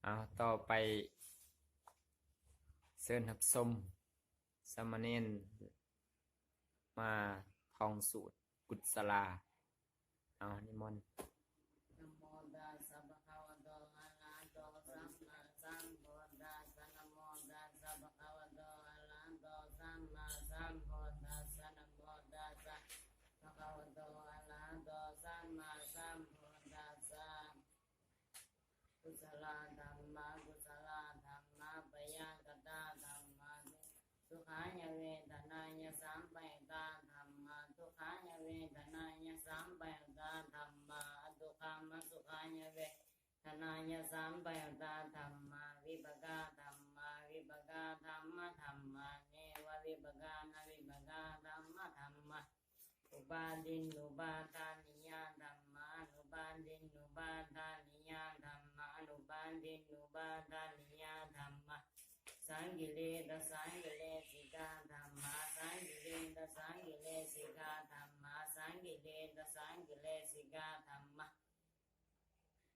เอาต่อไปเชิญรับชมสามเณรมาท่องสูตรกุศลาเอานิมนต์นะโมตัสสะภะคะวะโตอะระหะโตสัมมาสัมพุทธัสสะนะโมตัสสะภะคะวะโตอะระหะโตสัมมาสัมพุทธัสสะนะโมตัสสะภะคะวะโตอะระหะโตสัมมาสัมพุทธัสสะกุศลธัมมากุศลธัมมาปยัคตาธัมมาสุขายเวทนายสัมปยุตตาธัมมาทุกขายเวทนายสัมปยุตตาธัมมาทุกขามสุขายเวทนายสัมปยุตตาธัมมาวิปกาธัมมาวิปกาธัมมาธัมมาเนววิปกานาวิปกาธัมมาธัมมาอุปาทินอุปาทานิยธัมมานุปาทินอุปาทานิยธัมมานุปาทินอุปาทานิยธัมมาสังกิเลสสังกิเลสิกาธัมมาสังกิเลสสังกิเลสิกาธัมมาสังกิเลสสังกิเลสิกาธัมมา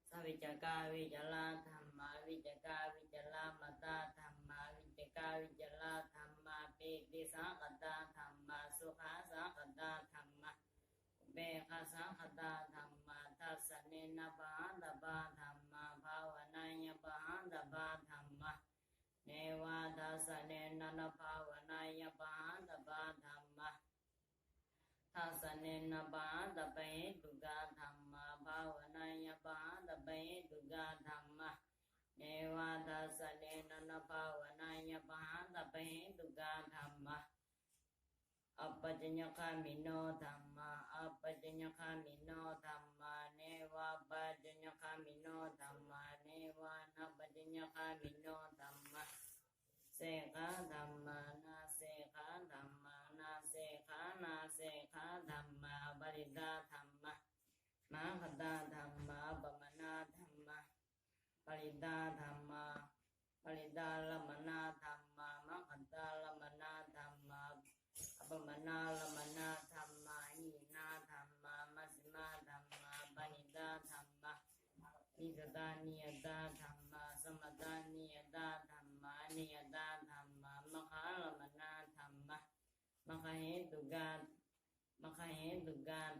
สวิจกาวิจลาธัมมาวิจกาวิจลามตาธัมมาวิจกาวิจลาธัมมาปิติสังขตาธัมมาสุขาสังขตาธัมมาเบคาสังขตาธัมมาทัสสะเนนะปะหันตบาธัมมาภาวนายปะหันตบาธัมมาเนวาทัสสะเนนะนะภาวนายปะหันตบาธัมมาทัสสะเนนะปะหันตเปตุกาธัมมาภาวนายปะหันตเปตุกาธัมมาเนวาทัสสะเนนะนะภาวนายปะหันตเปตุกาธัมมาอัปปัจจญคามิโนธัมมาอัปปัจจญคามิโนธัมมาเนวะปัจจญคามิโนธัมมาเนวะนะปัจจญคามิโนธัมมาเสขาธัมมานาเสขาธัมมานาเสขานาเสขาธัมมาบริดาธัมมามาคตาธัมมาปมนาธัมมาปริดาธัมมาปริดาละมนาธัมมามาคตาละมนาธัมมาอัปมนาละมนาธัมมาหินาธัมมามัสสิมาธัมมาปณิดาธัมมานิสตานิยตาธัมมาสมตานิยตาธัมมานิยตาธัมมามคาละมนาธัมมามคเหตุกา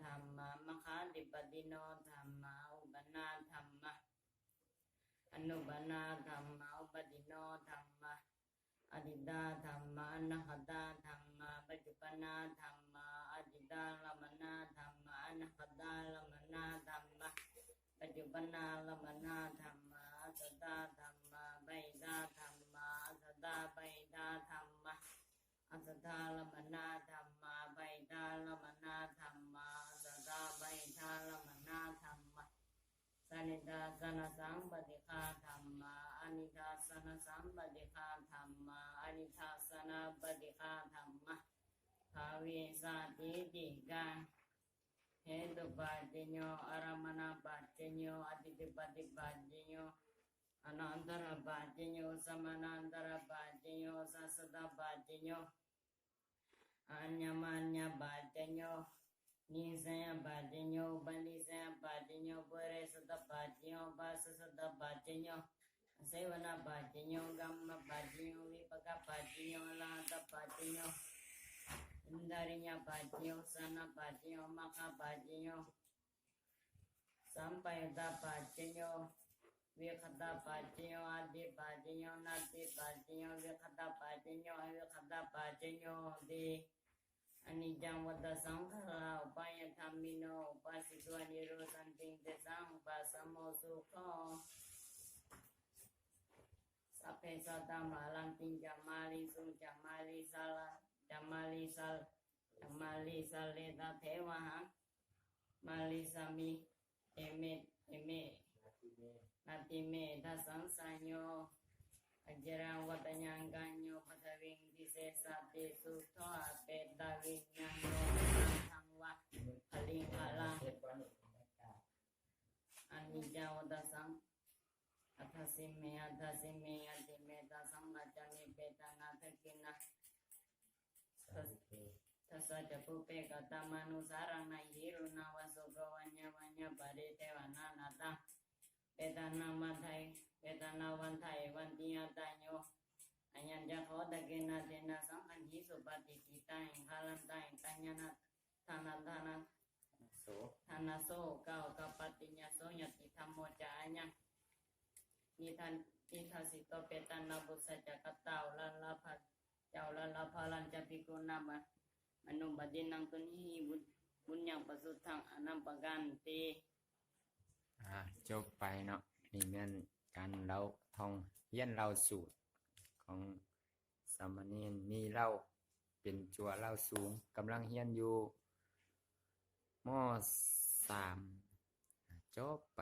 ธัมมามคาติปติโนธัมมาอุปนาธัมมาอนุปนาธัมมาอุปติโนธัมมาอดิตาธัมมาอนาคตาธัมมาปัจจุปนาธัมมาอดิตาละมนาธัมมาอนาคตาละมนาธัมมาปัจจุปนาละมนาธัมมาอัสสตาธัมมาไบดาธัมมาอัสสตาไบดาธัมมาอัสสตาละมนาธัมมาไบดาละมนาธัมมาอัสสตาไบดาละมนาธัมมาสนิทาสนะสัมปติฆาธัมมาอนิทาสนะสัมปติฆาธัมมาอนิทาสนะปฏิฆาธัมมาภาเวสาติติกาเหตุปัจจโยอารมณปัจจโยอติติปฏิปัจจโยอนันตระปัจจโยสมานันตระปัจจโยสัสสตปัจจโยอัญญมัญญปัจจโยนิสัยปัจจโยปันนิสัยปัจจโยปุเรสตปัจจโยปัสสสตปัจจโยเสวนาปัจจโยกัมมปัจจโยวิปกปัจจโยลาตปัจจโยอินทริยปัจจโยสนะปัจจโยมคปัจจโยสัมปยุตตปัจจโยวิคตปัจจโยอาดิปัจจโยนาติปัจจโยวิคตปัจจโยอวิคตปัจจโยติอนิจจังวัฏสังขาราอุปายธรรมิโนอุปาสิตวานิโรสันติเตสังอุปาสโมสุขังสัพเพสัตตามาลันติจัมมาลิสุจัมมาลิสาลาจัมมาลิสัลจัมมาลิสัลเลตเทวะหังมาลิสามิเอเมนาติเมทัสสังสัญโยอจรังวัตยังกัญโยปัทวิงดิเสสติสุทโธอเปตาวิญญาโยทังวะอลิงกาลังอนิจจวัตสังอัตสิเมอัตสิเมอัติเมตัสสังกัจจามิเปตานาทกินะทัสสะจะปุเปกตามานุสารังนาหิรุนาวสุกวัญญวัญญปริเทวนานาตาเปตานามัทไท เวทนาวันไทยวันติยาตายโยอัญญาจะขอตะเกนะเตนะสังขันหิสุปฏิกิตังคาลันตังตัญญนะทานันทานัน โส ทานาโซเก้ากับปฏิญญาโสยติธรรมโมจาอัญญนิทันนิทัสสิโตเปตันนาบุษจักตาวลันลาภัสเจ้าลันลาภาลันจะพิกุณามะมนุบดินังตุนีบุญยังปสุทังอนัมปกันติ จบไปเนาะนี่แม่นการเราท่องเรียนเราสูตรของสามเณรมีเราเป็นจัวเราสูงกำลังเรียนอยู่ม.3 จบไป